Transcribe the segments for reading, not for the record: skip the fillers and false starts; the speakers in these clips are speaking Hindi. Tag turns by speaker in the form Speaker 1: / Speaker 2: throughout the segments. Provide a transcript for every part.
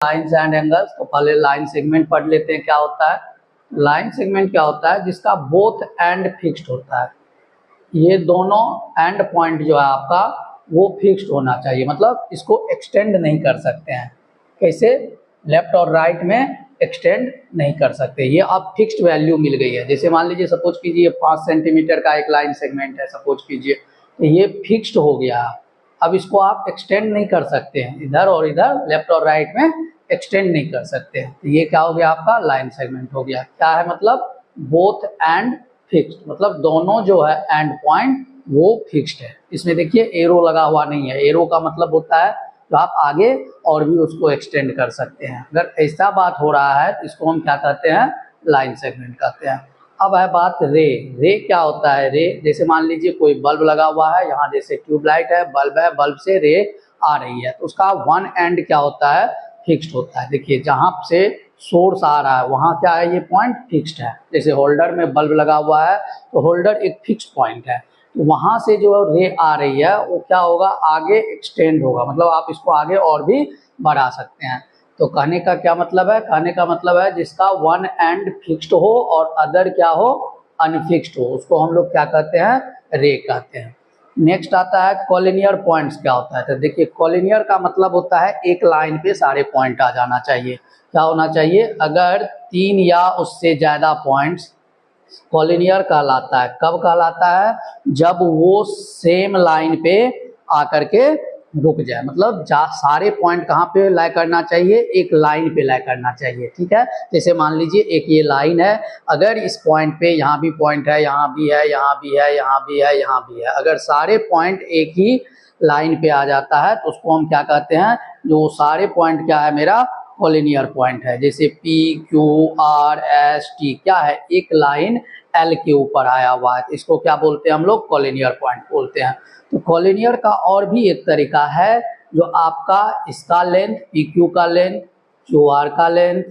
Speaker 1: Lines and angles. तो पहले लाइन सेगमेंट पढ़ लेते हैं क्या होता है। लाइन सेगमेंट क्या होता है, जिसका बोथ एंड फिक्स्ड होता है। ये दोनों एंड पॉइंट जो है आपका वो फिक्स्ड होना चाहिए, मतलब इसको एक्सटेंड नहीं कर सकते हैं। कैसे, लेफ्ट और राइट में एक्सटेंड नहीं कर सकते। ये अब फिक्स्ड वैल्यू मिल गई है। जैसे मान लीजिए सपोज कीजिए 5 सेंटीमीटर का एक लाइन सेगमेंट है सपोज कीजिए, तो ये फिक्स्ड हो गया। अब इसको आप एक्सटेंड नहीं कर सकते हैं, इधर और इधर लेफ्ट और राइट में एक्सटेंड नहीं कर सकते हैं। तो ये क्या हो गया, आपका लाइन सेगमेंट हो गया। क्या है मतलब, बोथ एंड फिक्स्ड, मतलब दोनों जो है एंड पॉइंट वो फिक्स्ड है। इसमें देखिए एरो लगा हुआ नहीं है। एरो का मतलब होता है तो आप आगे और भी उसको एक्सटेंड कर सकते हैं। अगर ऐसा बात हो रहा है तो इसको हम क्या कहते हैं, लाइन सेगमेंट कहते हैं। अब है बात रे। रे क्या होता है, रे जैसे मान लीजिए कोई बल्ब लगा हुआ है, यहाँ जैसे ट्यूबलाइट है, बल्ब है, बल्ब से रे आ रही है, तो उसका वन एंड क्या होता है, फिक्स्ड होता है। देखिए जहाँ से सोर्स आ रहा है वहाँ क्या है, ये पॉइंट फिक्स्ड है। जैसे होल्डर में बल्ब लगा हुआ है तो होल्डर एक फिक्स्ड पॉइंट है, तो वहाँ से जो रे आ रही है वो क्या होगा, आगे एक्सटेंड होगा, मतलब आप इसको आगे और भी बढ़ा सकते हैं। तो कहने का क्या मतलब है, कहने का मतलब है जिसका वन एंड फिक्स्ड हो और अदर क्या हो, अनफिक्स्ड हो, उसको हम लोग क्या कहते हैं, रे कहते हैं। नेक्स्ट आता है कॉलिनियर पॉइंट्स क्या होता है। तो देखिए कॉलिनियर का मतलब होता है एक लाइन पे सारे पॉइंट आ जाना चाहिए। क्या होना चाहिए, अगर 3 या उससे ज़्यादा पॉइंट्स कॉलिनियर कहलाता है। कब कहलाता है, जब वो सेम लाइन पे आकर के रुक जाए, मतलब सारे पॉइंट कहाँ पे लाइ करना चाहिए, एक लाइन पे लाइ करना चाहिए। ठीक है, जैसे मान लीजिए एक ये लाइन है, अगर इस पॉइंट पे यहाँ भी पॉइंट है, यहाँ भी है, यहाँ भी है, यहाँ भी है, यहाँ भी है, अगर सारे पॉइंट एक ही लाइन पे आ जाता है तो उसको हम क्या कहते हैं, जो सारे पॉइंट क्या है मेरा, कॉलिनियर पॉइंट है। जैसे P Q R S T क्या है, एक लाइन एल के ऊपर आया हुआ है, इसको क्या बोलते हैं हम लोग, कॉलिनियर पॉइंट बोलते हैं। तो कॉलिनियर का और भी एक तरीका है, जो आपका इसका लेंथ पी क्यू का लेंथ, क्यू आर का लेंथ,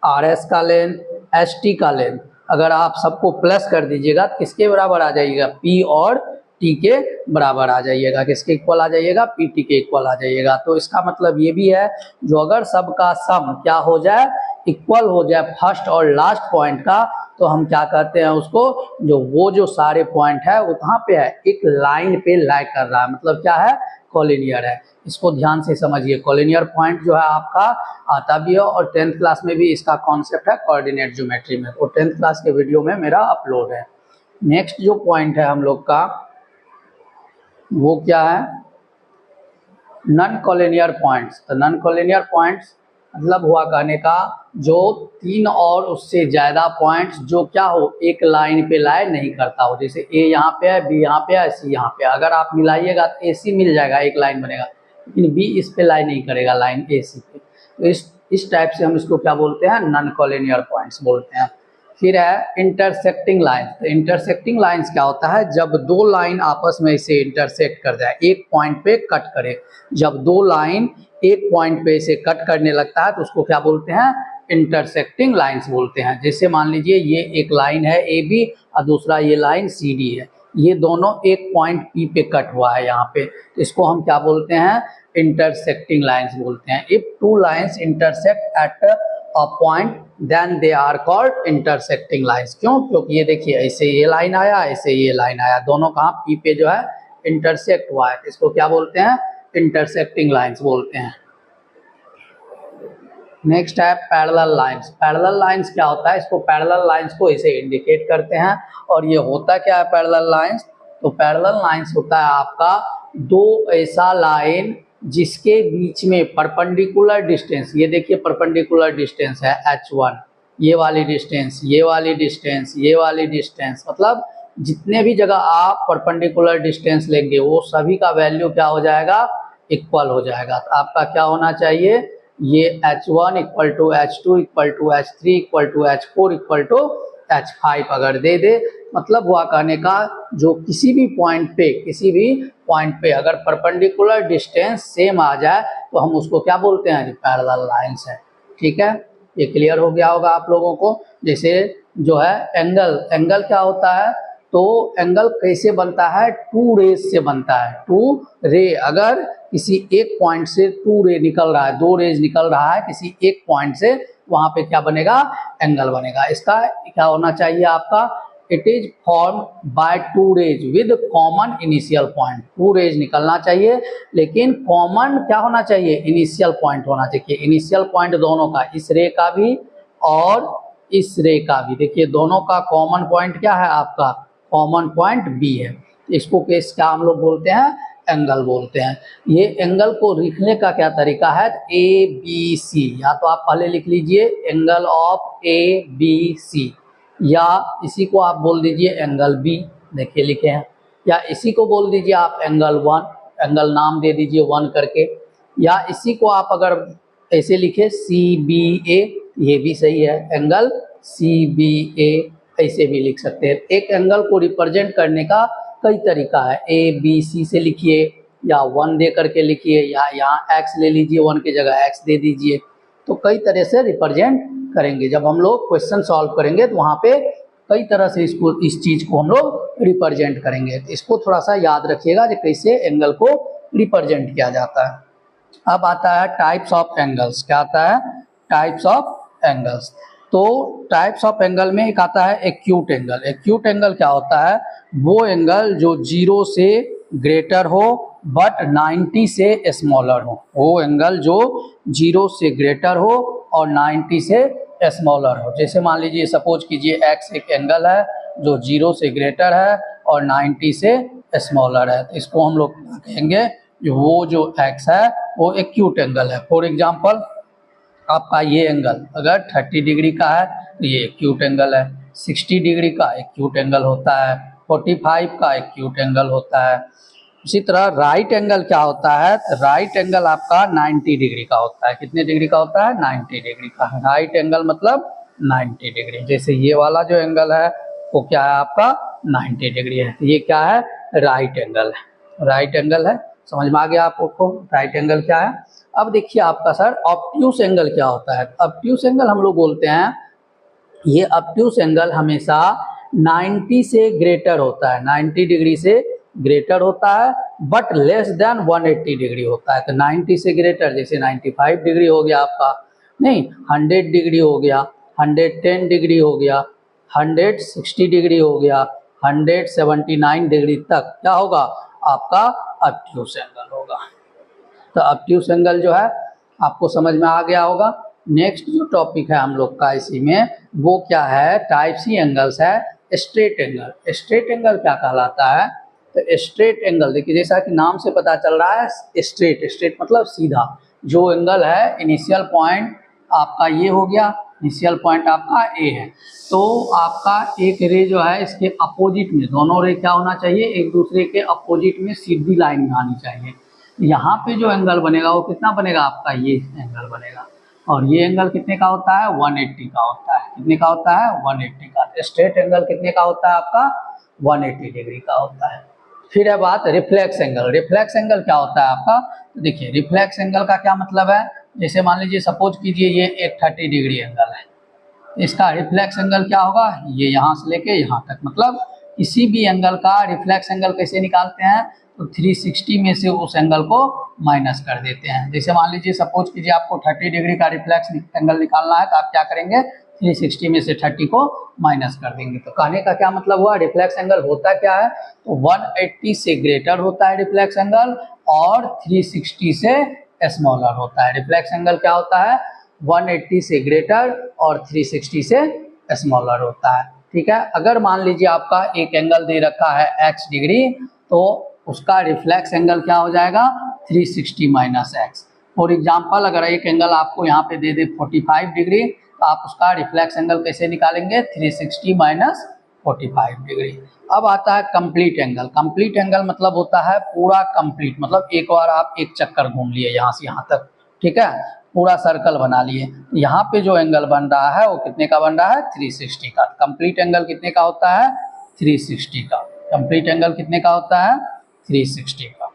Speaker 1: आर एस का लेंथ, एस टी का लेंथ, अगर आप सबको प्लस कर दीजिएगा तो किसके बराबर आ जाइएगा, पी और टी के बराबर आ जाइएगा। किसके इक्वल आ जाइएगा, पी टी के इक्वल आ जाइएगा। तो इसका मतलब ये भी है, जो अगर सबका सम क्या हो जाए, इक्वल हो जाए फर्स्ट और लास्ट पॉइंट का, तो हम क्या कहते हैं उसको, जो सारे पॉइंट है वो कहाँ पे है, एक लाइन पे लाई कर रहा है, मतलब क्या है, कॉलिनियर है। इसको ध्यान से समझिए। कॉलिनियर पॉइंट जो है आपका आता भी है और 10th क्लास में भी इसका कॉन्सेप्ट है कोऑर्डिनेट ज्योमेट्री में, तो 10th क्लास के वीडियो में मेरा अपलोड है। नेक्स्ट जो पॉइंट है हम लोग का वो क्या है, नॉन कॉलिनियर पॉइंट्स। तो नॉन कॉलिनियर पॉइंट्स मतलब हुआ कहने का, जो 3 और उससे ज़्यादा पॉइंट्स जो क्या हो, एक लाइन पे लाई नहीं करता हो। जैसे ए यहाँ पे है, बी यहाँ पे है, सी यहाँ पे है, अगर आप मिलाइएगा तो ए सी मिल जाएगा, एक लाइन बनेगा, लेकिन बी इस पे लाई नहीं करेगा, लाइन ए सी पे। तो इस टाइप से हम इसको क्या बोलते हैं, नॉन कॉलिनियर पॉइंट्स बोलते हैं। फिर है इंटरसेक्टिंग लाइन। तो इंटरसेक्टिंग लाइंस क्या होता है, जब दो लाइन आपस में इसे इंटरसेक्ट कर जाए, एक पॉइंट पे कट करे। जब दो लाइन एक पॉइंट पे इसे कट करने लगता है तो उसको क्या बोलते हैं, इंटरसेक्टिंग लाइंस बोलते हैं। जैसे मान लीजिए ये एक लाइन है ए बी और दूसरा ये लाइन सी डी है, ये दोनों एक पॉइंट पी पे कट हुआ है यहाँ पे, तो इसको हम क्या बोलते हैं, इंटरसेक्टिंग लाइंस बोलते हैं। If two lines intersect at a point then they are called intersecting lines. क्यों, क्योंकि ये देखिए ऐसे ये लाइन आया, ऐसे ये लाइन आया, दोनों कहाँ पी पे जो है इंटरसेक्ट हुआ है, इसको क्या बोलते हैं, इंटरसेक्टिंग लाइंस बोलते हैं। नेक्स्ट है पैरेलल लाइंस। पैरेलल लाइंस क्या होता है, इसको पैरेलल लाइंस को इसे इंडिकेट करते हैं। और ये होता क्या है पैरेलल लाइंस, तो पैरेलल लाइंस होता है आपका दो ऐसा लाइन जिसके बीच में परपेंडिकुलर डिस्टेंस, ये देखिए परपेंडिकुलर डिस्टेंस है h1, ये वाली डिस्टेंस, ये वाली डिस्टेंस, ये वाली डिस्टेंस, मतलब जितने भी जगह आप परपेंडिकुलर डिस्टेंस लेंगे वो सभी का वैल्यू क्या हो जाएगा, इक्वल हो जाएगा। तो आपका क्या होना चाहिए, ये h1 equal to h2 equal to h3 equal to h4 equal to h5 अगर दे दे, मतलब हुआ कहने का, जो किसी भी पॉइंट पे अगर परपेंडिकुलर डिस्टेंस सेम आ जाए तो हम उसको क्या बोलते हैं, जो पैरेलल लाइंस है। ठीक है, ये क्लियर हो गया होगा आप लोगों को। जैसे जो है एंगल, एंगल क्या होता है, तो एंगल कैसे बनता है, टू रेज से बनता है। टू रे, अगर किसी एक पॉइंट से टू रे निकल रहा है, दो रेज निकल रहा है किसी एक पॉइंट से, वहां पे क्या बनेगा, एंगल बनेगा। इसका क्या होना चाहिए आपका, it is form by two rays with common initial point. Two rays निकलना चाहिए लेकिन कॉमन क्या होना चाहिए, इनिशियल पॉइंट होना चाहिए। इनिशियल पॉइंट दोनों का, इस रे का भी और इस रे का भी, देखिए दोनों का कॉमन पॉइंट क्या है आपका, कॉमन पॉइंट बी है। इसको केस क्या हम लोग बोलते हैं, एंगल बोलते हैं। ये एंगल को लिखने का क्या तरीका है, ए बी सी, या तो आप पहले लिख लीजिए angle of A B C, या इसी को आप बोल दीजिए एंगल बी, देखिए लिखे हैं, या इसी को बोल दीजिए आप एंगल वन, एंगल नाम दे दीजिए वन करके, या इसी को आप अगर ऐसे लिखे सी बी ए, ये भी सही है, एंगल सी बी ए ऐसे भी लिख सकते हैं। एक एंगल को रिप्रेजेंट करने का कई तरीका है, ए बी सी से लिखिए, या वन दे करके लिखिए, या यहाँ एक्स ले लीजिए, वन की जगह एक्स दे दीजिए, तो कई तरह से रिप्रेजेंट करेंगे। जब हम लोग क्वेश्चन सॉल्व करेंगे तो वहाँ पे कई तरह से इसको, इस चीज़ को हम लोग रिप्रेजेंट करेंगे। तो इसको थोड़ा सा याद रखिएगा कि कैसे एंगल को रिप्रेजेंट किया जाता है। अब आता है टाइप्स ऑफ एंगल्स, क्या आता है, टाइप्स ऑफ एंगल्स। तो टाइप्स ऑफ एंगल में एक आता है एक्यूट एंगल। एक्यूट एंगल क्या होता है, वो एंगल जो 0 से ग्रेटर हो बट 90 से स्मॉलर हो। वो एंगल जो 0 से ग्रेटर हो और 90 से स्मॉलर हो। जैसे मान लीजिए, सपोज कीजिए एक्स एक एंगल है जो 0 से ग्रेटर है और 90 से स्मॉलर है, तो इसको हम लोग कहेंगे वो जो एक्स है वो एक्यूट एंगल है। फॉर एग्जांपल आपका ये एंगल अगर 30 डिग्री का है तो ये एक्यूट एंगल है, 60 डिग्री का एक्यूट एंगल होता है, 45 का एक्यूट एंगल होता है। इसी तरह राइट एंगल क्या होता है, राइट एंगल आपका 90 डिग्री का होता है। कितने डिग्री का होता है, 90 डिग्री का। राइट एंगल मतलब 90 डिग्री। जैसे ये वाला जो एंगल है वो क्या है आपका 90 डिग्री है, ये क्या है, राइट एंगल है। राइट एंगल है, समझ में आ गया आपको राइट एंगल क्या है। अब देखिए आपका सर ऑब्ट्यूस एंगल क्या होता है। ऑब्ट्यूस एंगल हम लोग बोलते हैं, ये ऑब्ट्यूस एंगल हमेशा 90 से ग्रेटर होता है, 90 डिग्री से ग्रेटर होता है बट लेस देन 180 डिग्री होता है। तो 90 से ग्रेटर, जैसे 95 डिग्री हो गया आपका, नहीं 100 डिग्री हो गया, 110 डिग्री हो गया, 160 डिग्री हो गया, 179 डिग्री तक क्या होगा आपका ऑब्ट्यूस एंगल होगा। तो ऑब्ट्यूस एंगल जो है आपको समझ में आ गया होगा। नेक्स्ट जो टॉपिक है हम लोग का इसी में, वो क्या है, टाइप्स ही एंगल्स है। Straight angle. स्ट्रेट एंगल क्या कहलाता है, तो स्ट्रेट एंगल देखिए जैसा कि नाम से पता चल रहा है, स्ट्रेट, स्ट्रेट मतलब सीधा। जो एंगल है इनिशियल पॉइंट आपका ये हो गया, इनिशियल पॉइंट आपका ए है, तो आपका एक रे जो है इसके अपोजिट में, दोनों रे क्या होना चाहिए, एक दूसरे के अपोजिट में सीधी लाइन में आनी चाहिए। यहाँ पे जो एंगल बनेगा वो कितना बनेगा आपका, ये एंगल बनेगा, और ये एंगल कितने का होता है, 180 का होता है। कितने का होता है, 180 का। स्ट्रेट एंगल कितने का होता है आपका, 180 डिग्री का होता है। फिर है बात रिफ्लेक्स एंगल। रिफ्लेक्स एंगल क्या होता है आपका, तो देखिए रिफ्लेक्स एंगल का क्या मतलब है, जैसे मान लीजिए सपोज कीजिए ये एक 30 डिग्री एंगल है, इसका रिफ्लेक्स एंगल क्या होगा, ये यहाँ से लेके यहाँ तक। मतलब किसी भी एंगल का रिफ्लेक्स एंगल कैसे निकालते हैं, तो 360 में से उस एंगल को माइनस कर देते हैं। जैसे मान लीजिए सपोज कीजिए आपको 30 डिग्री का रिफ्लेक्स एंगल निकालना है, तो आप क्या करेंगे, 360 में से 30 को माइनस कर देंगे। तो कहने का क्या मतलब हुआ, रिफ्लेक्स एंगल होता क्या है, तो 180 से ग्रेटर होता है रिफ्लेक्स एंगल और 360 से स्मॉलर होता है। रिफ्लेक्स एंगल क्या होता है, 180 से ग्रेटर और 360 से स्मॉलर होता है। ठीक है, अगर मान लीजिए आपका एक एंगल दे रखा है x डिग्री, तो उसका रिफ्लेक्स एंगल क्या हो जाएगा, 360 माइनस एक्स। फॉर एग्जाम्पल अगर एक एंगल आपको यहाँ पे दे दे 45 डिग्री, तो आप उसका रिफ्लेक्स एंगल कैसे निकालेंगे, 360 माइनस 45 डिग्री। अब आता है कंप्लीट एंगल। कंप्लीट एंगल मतलब होता है पूरा कंप्लीट, मतलब एक बार आप एक चक्कर घूम लिए यहाँ से यहाँ तक, ठीक है, पूरा सर्कल बना लिए। यहाँ पे जो एंगल बन रहा है वो कितने का बन रहा है, 360 का। कंप्लीट एंगल कितने का होता है, 360 का। कंप्लीट एंगल कितने का होता है, 360 का।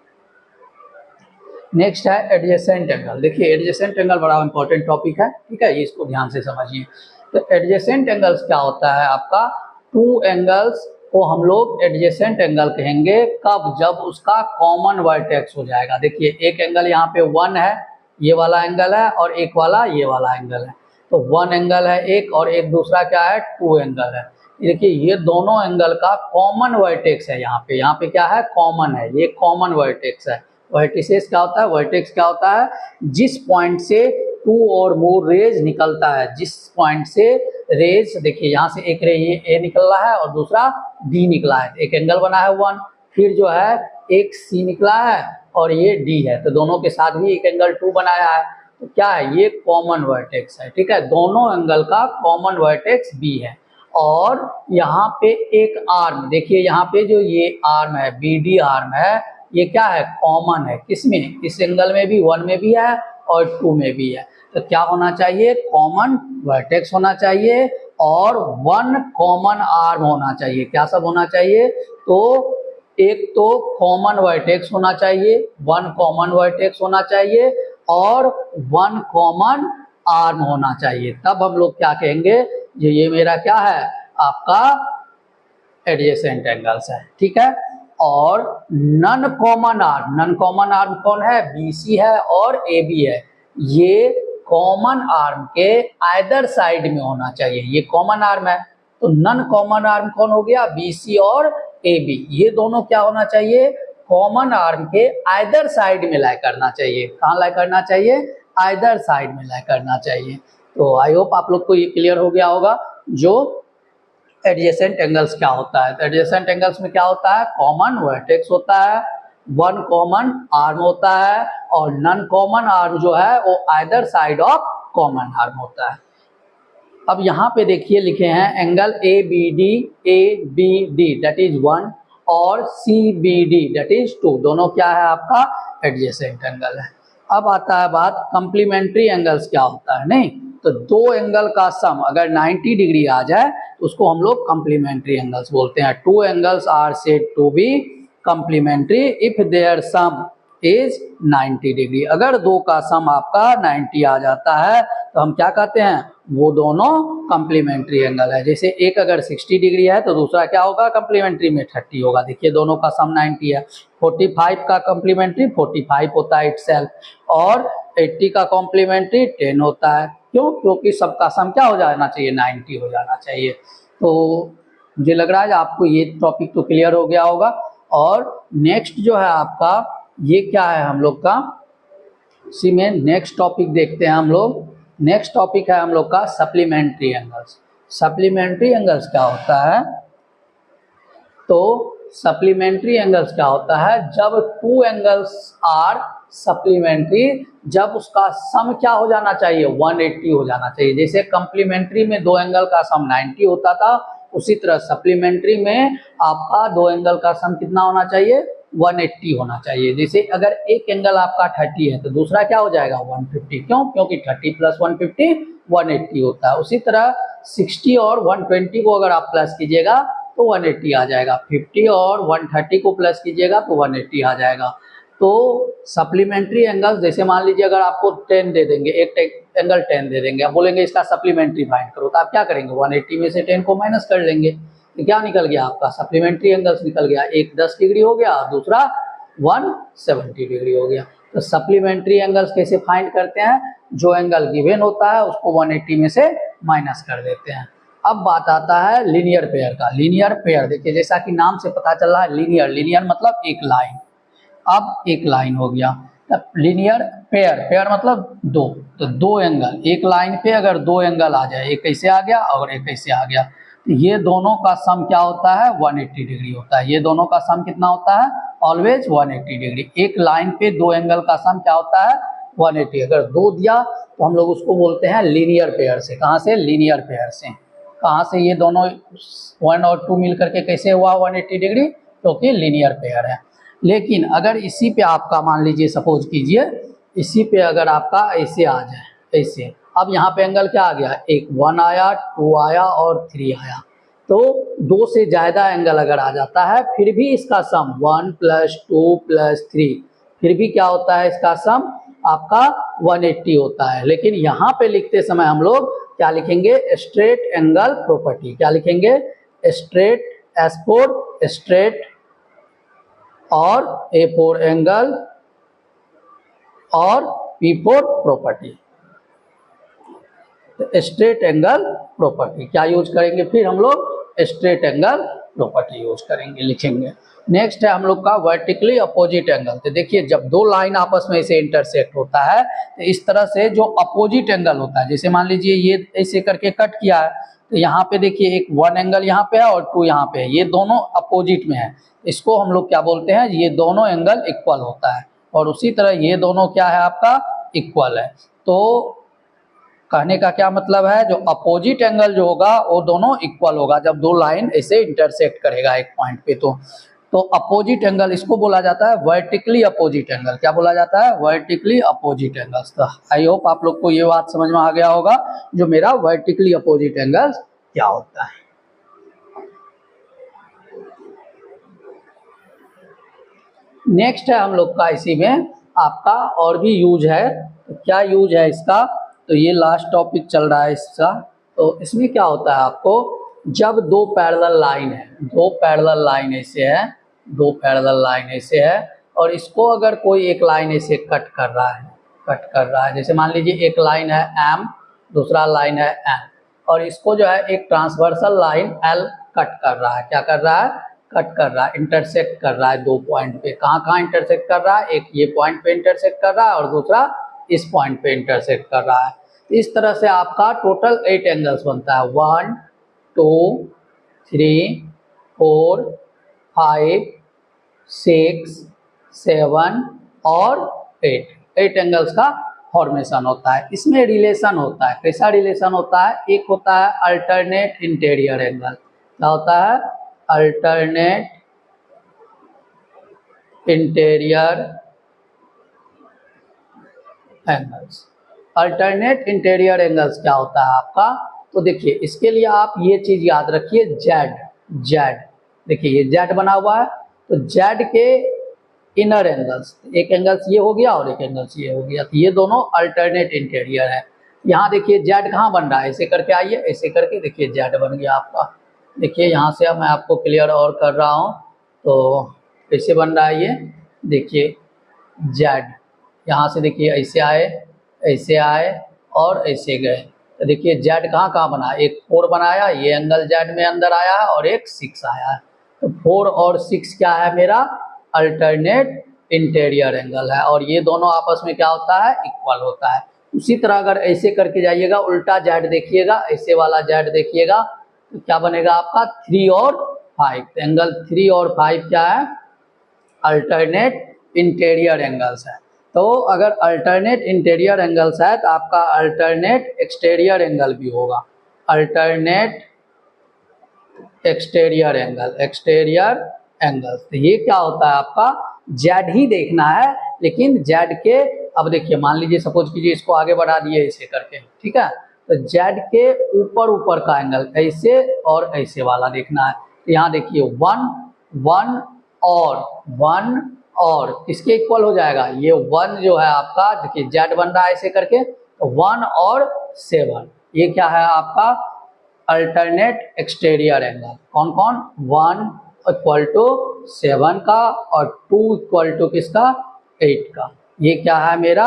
Speaker 1: नेक्स्ट है एडजेसेंट एंगल। देखिए एडजेसेंट एंगल बड़ा इंपॉर्टेंट टॉपिक है, ठीक है, ये इसको ध्यान से समझिए। तो एडजेसेंट एंगल्स क्या होता है आपका, टू एंगल्स को हम लोग एडजेसेंट एंगल कहेंगे। कब? जब उसका कॉमन वर्टेक्स हो जाएगा। देखिए एक एंगल यहाँ पे 1 है, ये वाला एंगल है, और एक वाला ये वाला एंगल है। तो 1 एंगल है एक, और एक दूसरा क्या है? 2 एंगल है। देखिए ये दोनों एंगल का कॉमन वर्टेक्स है यहाँ पे क्या है? कॉमन है, ये कॉमन वर्टेक्स है। वर्टिसेस क्या होता है? वर्टेक्स क्या होता है? जिस पॉइंट से 2 और मोर रेज निकलता है, जिस पॉइंट से रेज, देखिए यहाँ से एक रे ये ए निकल रहा है और दूसरा बी निकला है, एक एंगल बना है 1, फिर जो है एक सी निकला है और ये डी है, तो दोनों के साथ भी एक एंगल 2 बनाया है। तो क्या है? ये कॉमन वर्टेक्स है। ठीक है, दोनों एंगल का कॉमन वर्टेक्स बी है। और यहाँ पे एक आर्म, देखिए यहाँ पे जो ये आर्म है, बी डी आर्म है, ये क्या है? कॉमन है। किसमें? इस एंगल में भी, 1 में भी है और 2 में भी है। तो क्या होना चाहिए? कॉमन वर्टेक्स होना चाहिए और 1 कॉमन आर्म होना चाहिए। क्या सब होना चाहिए? तो एक तो कॉमन वर्टेक्स होना चाहिए, 1 कॉमन वर्टेक्स होना चाहिए और 1 कॉमन आर्म होना चाहिए। तब हम लोग क्या कहेंगे? ये मेरा क्या है? आपका एडजेसेंट एंगल्स है। ठीक है, और नन कॉमन आर्म कौन है? बीसी है और एबी है। ये कॉमन आर्म के आइदर साइड में होना चाहिए। ये कॉमन आर्म है, तो नन कॉमन आर्म कौन हो गया? बीसी और एबी। ये दोनों क्या होना चाहिए? कॉमन आर्म के आइदर साइड में लाई करना चाहिए। कहाँ लाई करना चाहिए? आइदर साइड में लाई करना चाहिए। तो आई होप आप लोग को ये क्लियर हो गया होगा जो एडजेसेंट एंगल्स क्या होता है। तो एडजेसेंट एंगल्स में क्या होता है? कॉमन वर्टेक्स होता है, 1 कॉमन आर्म होता है और नन कॉमन आर्म जो है वो either side of common arm होता है। अब यहाँ पे देखिए लिखे हैं angle A B D that is 1 और C B D that is 2, दोनों क्या है? आपका एडजेसेंट एंगल है। अब आता है बात कम्प्लीमेंट्री एंगल्स क्या होता है। नहीं, तो दो एंगल का सम अगर 90 डिग्री आ जाए तो उसको हम लोग कम्प्लीमेंट्री एंगल्स बोलते हैं। 2 angles are said to be complementary if their sum is 90 degree. अगर दो का सम आपका 90 आ जाता है तो हम क्या कहते हैं? वो दोनों कम्प्लीमेंट्री एंगल है। जैसे एक अगर 60 डिग्री है तो दूसरा क्या होगा? कम्प्लीमेंट्री में 30 होगा। देखिए दोनों का सम 90 है। 45 का कम्प्लीमेंट्री 45 होता है इटसेल्फ, और 80 का कॉम्प्लीमेंट्री 10 होता है। क्यों? क्योंकि सबका सम क्या हो जाना चाहिए? 90 हो जाना चाहिए। तो मुझे लग रहा है आपको ये टॉपिक तो क्लियर हो गया होगा। और नेक्स्ट जो है आपका ये क्या है हम लोग का, इसी में नेक्स्ट टॉपिक देखते हैं हम लोग। नेक्स्ट टॉपिक है हम लोग का सप्लीमेंट्री एंगल्स। सप्लीमेंट्री एंगल्स क्या होता है? तो सप्लीमेंट्री एंगल्स क्या होता है? जब 2 एंगल्स आर सप्लीमेंट्री, जब उसका सम क्या हो जाना चाहिए? 180 हो जाना चाहिए। जैसे कम्प्लीमेंट्री में 2 एंगल का सम 90 होता था, उसी तरह सप्लीमेंट्री में आपका 2 एंगल का सम कितना होना चाहिए? 180 होना चाहिए। जैसे अगर एक एंगल आपका 30 है तो दूसरा क्या हो जाएगा? 150। क्यों? क्योंकि 30 + 150 180 होता है। उसी तरह 60 और 120 को अगर आप प्लस कीजिएगा तो 180 आ जाएगा। 50 और 130 को प्लस कीजिएगा तो 180 आ जाएगा। तो सप्लीमेंट्री एंगल, जैसे मान लीजिए अगर आपको 10 दे देंगे, एक एंगल 10 दे देंगे, आप बोलेंगे इसका सप्लीमेंट्री फाइंड करो, तो आप क्या करेंगे? 180 में से 10 को माइनस कर लेंगे, तो क्या निकल गया? आपका सप्लीमेंट्री एंगल्स निकल गया। एक 10 डिग्री हो गया, दूसरा 170 डिग्री हो गया। तो सप्लीमेंट्री एंगल्स कैसे फाइंड करते हैं? जो एंगल गिवन होता है उसको 180 में से माइनस कर देते हैं। अब बात आता है लीनियर पेयर का। लीनियर पेयर देखिए, जैसा कि नाम से पता चल रहा है लीनियर, लीनियर मतलब एक लाइन। अब एक लाइन हो गया, तब लीनियर पेयर, पेयर मतलब दो, तो 2 एंगल एक लाइन पे अगर 2 एंगल आ जाए, एक ऐसे आ गया और एक ऐसे आ गया, तो ये दोनों का सम क्या होता है? 180 डिग्री होता है। ये दोनों का सम कितना होता है? Always 180 degree. एक लाइन पे 2 एंगल का सम क्या होता है? 180। अगर 2 दिया तो हम लोग उसको बोलते हैं लीनियर पेयर से। कहाँ से? लीनियर पेयर से। कहाँ से? ये दोनों 1 और 2 मिल करके कैसे हुआ 180 डिग्री? क्योंकि लीनियर पेयर है। लेकिन अगर इसी पे आपका मान लीजिए, सपोज कीजिए इसी पे अगर आपका ऐसे आ जाए, ऐसे, अब यहाँ पे एंगल क्या आ गया? एक 1 आया, 2 आया और 3 आया। तो 2 से ज़्यादा एंगल अगर आ जाता है फिर भी इसका सम 1 + 2 + 3, फिर भी क्या होता है? इसका सम आपका 180 होता है। लेकिन यहाँ पे लिखते समय हम लोग क्या लिखेंगे? Straight angle property. क्या लिखेंगे? स्ट्रेट एस फोर स्ट्रेट और ए फोर एंगल और P four property. Straight angle property क्या यूज करेंगे, फिर हम लोग स्ट्रेट एंगल प्रॉपर्टी यूज करेंगे, लिखेंगे। नेक्स्ट है हम लोग का वर्टिकली अपोजिट एंगल। तो देखिए जब दो लाइन आपस में ऐसे इंटरसेक्ट होता है तो इस तरह से जो अपोजिट एंगल होता है, जैसे मान लीजिए ये ऐसे करके कट किया है तो यहाँ पे देखिए एक वन एंगल यहाँ पे है और टू यहाँ पे है, ये दोनों अपोजिट में है, इसको हम लोग क्या बोलते हैं, ये दोनों एंगल इक्वल होता है। और उसी तरह ये दोनों क्या है आपका इक्वल है। तो कहने का क्या मतलब है, जो अपोजिट एंगल जो होगा वो दोनों इक्वल होगा जब दो लाइन ऐसे इंटरसेक्ट करेगा एक पॉइंट पे। तो अपोजिट एंगल इसको बोला जाता है वर्टिकली अपोजिट एंगल। क्या बोला जाता है, वर्टिकली अपोजिट एंगल्स। तो आई होप आप लोग को ये बात समझ में आ गया होगा जो मेरा वर्टिकली अपोजिट एंगल क्या होता है। नेक्स्ट है हम लोग का इसी में आपका और भी यूज है। तो क्या यूज है इसका, तो ये लास्ट टॉपिक चल रहा है इसका। तो इसमें क्या होता है आपको, जब दो पैरेलल लाइन है, दो पैरेलल लाइन ऐसे है, दो पैरेलल लाइन ऐसे है और इसको अगर कोई एक लाइन ऐसे कट कर रहा है, जैसे मान लीजिए एक लाइन है एम, दूसरा लाइन है एन, और इसको जो है एक ट्रांसवर्सल लाइन एल कट कर रहा है। क्या कर रहा है, कट कर रहा है, इंटरसेक्ट कर रहा है दो पॉइंट पे। कहाँ कहाँ इंटरसेक्ट कर रहा है, एक ये पॉइंट पे इंटरसेक्ट कर रहा है और दूसरा इस पॉइंट पे इंटरसेक्ट कर रहा है। इस तरह से आपका टोटल 8 एंगल्स बनता है, 1 2 3 4 5 6 7 और 8 एंगल्स का फॉर्मेशन होता है। इसमें रिलेशन होता है, कैसा रिलेशन होता है, एक होता है अल्टरनेट इंटीरियर एंगल। क्या होता है, alternate interior angles. Alternate interior angles क्या होता है आपका, तो देखिए इसके लिए आप ये चीज याद रखिए, जेड देखिए ये जेड बना हुआ है, तो जेड के इनर एंगल्स, एक एंगल्स ये हो गया और एक एंगल्स ये हो गया, तो ये दोनों अल्टरनेट इंटीरियर है। यहाँ देखिए जेड कहाँ बन रहा है, ऐसे करके आइए, ऐसे करके देखिए जेड बन गया आपका। देखिए यहाँ से मैं आपको क्लियर और कर रहा हूँ, तो कैसे बन रहा है ये, देखिए जेड यहाँ से देखिए ऐसे आए और ऐसे गए, तो देखिए जेड कहाँ कहाँ बना, एक 4 बनाया, ये एंगल जेड में अंदर आया है और एक 6 आया है। तो 4 और 6 क्या है मेरा अल्टरनेट इंटीरियर एंगल है, और ये दोनों आपस में क्या होता है, इक्वल होता है। उसी तरह अगर ऐसे करके जाइएगा, उल्टा जेड देखिएगा, ऐसे वाला जेड देखिएगा, तो क्या बनेगा आपका 3 और 5। तो एंगल 3 और 5 क्या है, अल्टरनेट इंटीरियर एंगल्स है। तो अगर अल्टरनेट इंटीरियर एंगल्स है तो आपका अल्टरनेट एक्सटीरियर एंगल भी होगा, अल्टरनेट एक्सटीरियर एंगल्स। तो ये क्या होता है आपका, जेड ही देखना है, लेकिन जेड के, अब देखिए मान लीजिए सपोज कीजिए इसको आगे बढ़ा दिए ऐसे करके, ठीक है, तो जेड के ऊपर का एंगल ऐसे और ऐसे वाला देखना है। तो यहाँ देखिए 1 और किसके इक्वल हो जाएगा, ये 1 जो है आपका, देखिए जेड बन रहा है ऐसे करके, तो 1 और 7, ये क्या है आपका अल्टरनेट एक्सटीरियर एंगल। कौन कौन, 1 इक्वल टू 7 का और 2 इक्वल टू किसका 8 का, ये क्या है मेरा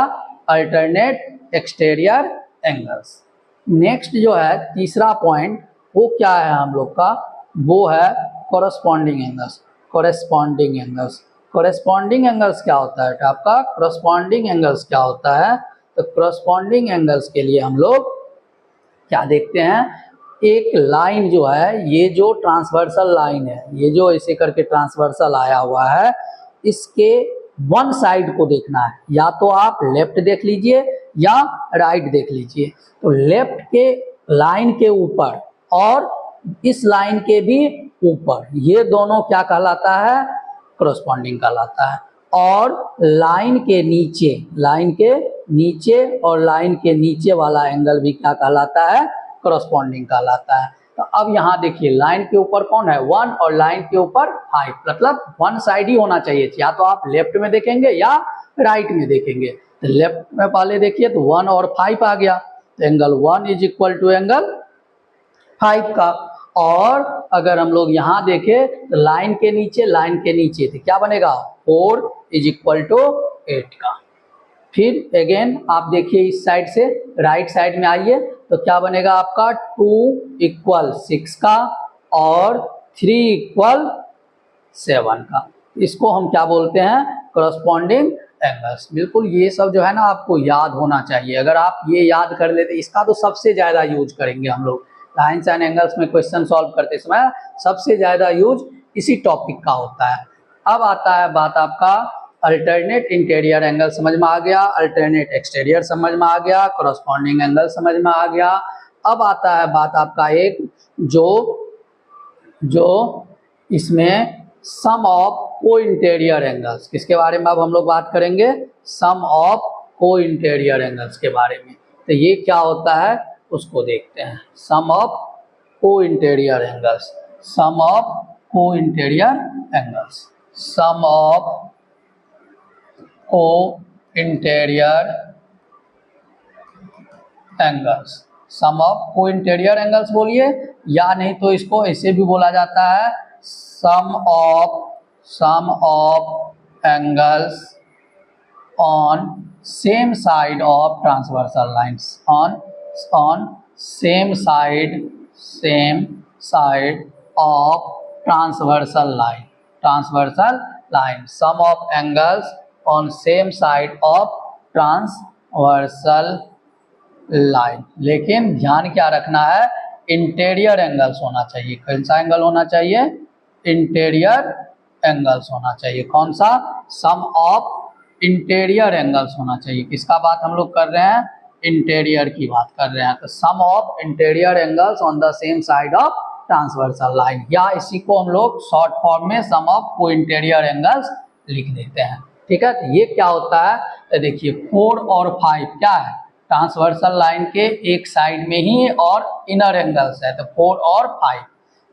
Speaker 1: अल्टरनेट एक्सटीरियर एंगल्स। नेक्स्ट जो है तीसरा पॉइंट वो क्या है हम लोग का, वो है कोरस्पॉन्डिंग एंगल्स। कोरेस्पॉन्डिंग एंगल्स क्या होता है आपका, कोरस्पॉन्डिंग एंगल्स क्या होता है, तो कोरस्पॉन्डिंग एंगल्स के लिए हम लोग क्या देखते हैं, एक लाइन जो है, ये जो ट्रांसवर्सल लाइन है, ये जो ऐसे करके ट्रांसवर्सल आया हुआ है, इसके वन साइड को देखना है, या तो आप लेफ्ट देख लीजिए या राइट देख लीजिए। तो लेफ्ट के लाइन के ऊपर और इस लाइन के भी ऊपर, ये दोनों क्या कहलाता है, कोरस्पॉन्डिंग कहलाता है। और लाइन के नीचे और लाइन के नीचे वाला एंगल भी क्या कहलाता है, कोरस्पॉन्डिंग कहलाता है। तो अब यहाँ देखिए लाइन के ऊपर कौन है, 1 और लाइन के ऊपर 5, मतलब वन साइड ही होना चाहिए, या तो आप लेफ्ट में देखेंगे या राइट में देखेंगे। तो लेफ्ट में पहले देखिए तो 1 और 5 आ गया, तो angle 1 is equal to angle 5 का, और अगर हम लोग यहाँ देखें तो लाइन के नीचे थे, क्या बनेगा 4 = 8 का। फिर अगेन आप देखिए इस साइड से राइट साइड में आइए तो क्या बनेगा आपका 2 = 6 का और 3 = 7 का। इसको हम क्या बोलते हैं, करस्पॉन्डिंग एंगल्स। बिल्कुल ये सब जो है ना आपको याद होना चाहिए। अगर आप ये याद कर लेते, इसका तो सबसे ज़्यादा यूज करेंगे हम लोग लाइन्स एंड एंगल्स में क्वेश्चन सॉल्व करते समय, सबसे ज़्यादा यूज इसी टॉपिक का होता है। अब आता है बात आपका अल्टरनेट इंटीरियर एंगल समझ में आ गया, अल्टरनेट एक्सटीरियर समझ में आ गया, करस्पॉन्डिंग एंगल समझ में आ गया। अब आता है बात आपका एक जो इसमें सम ऑफ को इंटीरियर एंगल्स, किसके बारे में अब हम लोग बात करेंगे, सम ऑफ को इंटीरियर एंगल्स के बारे में। तो ये क्या होता है उसको देखते हैं। सम ऑफ को इंटीरियर एंगल्स, सम ऑफ को इंटीरियर एंगल्स, सम ऑफ को इंटीरियर एंगल्स, सम ऑफ को इंटीरियर एंगल्स बोलिए, या नहीं तो इसको ऐसे भी बोला जाता है sum of angles on same side of transversal lines, on same side of transversal line, sum of angles on same side of transversal line. लेकिन ध्यान क्या रखना है, इंटीरियर एंगल्स होना चाहिए। कौन सा एंगल होना चाहिए, इंटीरियर एंगल्स होना चाहिए। कौन सा, सम ऑफ इंटीरियर एंगल्स होना चाहिए। किसका बात हम लोग कर रहे हैं, इंटीरियर की बात कर रहे हैं। तो sum of interior angles on the same side of transversal line, या इसी को हम लोग शॉर्ट फॉर्म में सम ऑफ को इंटीरियर एंगल्स लिख देते हैं। ठीक है, तो ये क्या होता है, तो देखिए 4 और 5 क्या है, ट्रांसवर्सल लाइन के एक साइड में ही और इनर एंगल्स है, तो 4 और 5।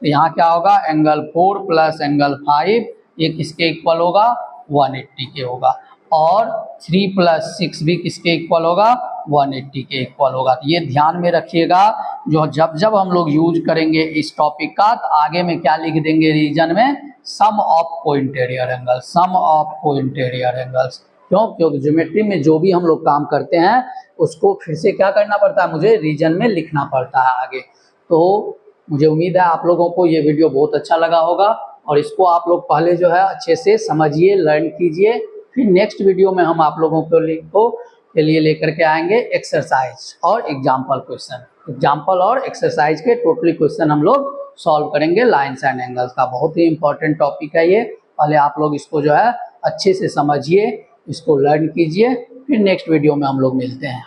Speaker 1: तो यहाँ क्या होगा, एंगल 4 प्लस एंगल 5 ये किसके इक्वल होगा, 180 के होगा, और 3 + 6 भी किसके इक्वल होगा, 180 के इक्वल होगा। तो ये ध्यान में रखिएगा, जो जब हम लोग यूज करेंगे इस टॉपिक का, तो आगे में क्या लिख देंगे रीजन में, सम ऑफ को इंटीरियर एंगल, सम ऑफ को इंटीरियर एंगल्स। क्यों, क्योंकि ज्योमेट्री में जो भी हम लोग काम करते हैं उसको फिर से क्या करना पड़ता है, मुझे रीजन में लिखना पड़ता है आगे। तो मुझे उम्मीद है आप लोगों को ये वीडियो बहुत अच्छा लगा होगा, और इसको आप लोग पहले जो है अच्छे से समझिए, लर्न कीजिए। फिर नेक्स्ट वीडियो में हम आप लोगों के लिए लेकर के आएंगे एक्सरसाइज और एग्जाम्पल क्वेश्चन, एग्जाम्पल और एक्सरसाइज के टोटली क्वेश्चन हम लोग सॉल्व करेंगे लाइन्स एंड एंगल्स का। बहुत ही इंपॉर्टेंट टॉपिक है ये, पहले आप लोग इसको जो है अच्छे से समझिए, इसको लर्न कीजिए, फिर नेक्स्ट वीडियो में हम लोग मिलते हैं।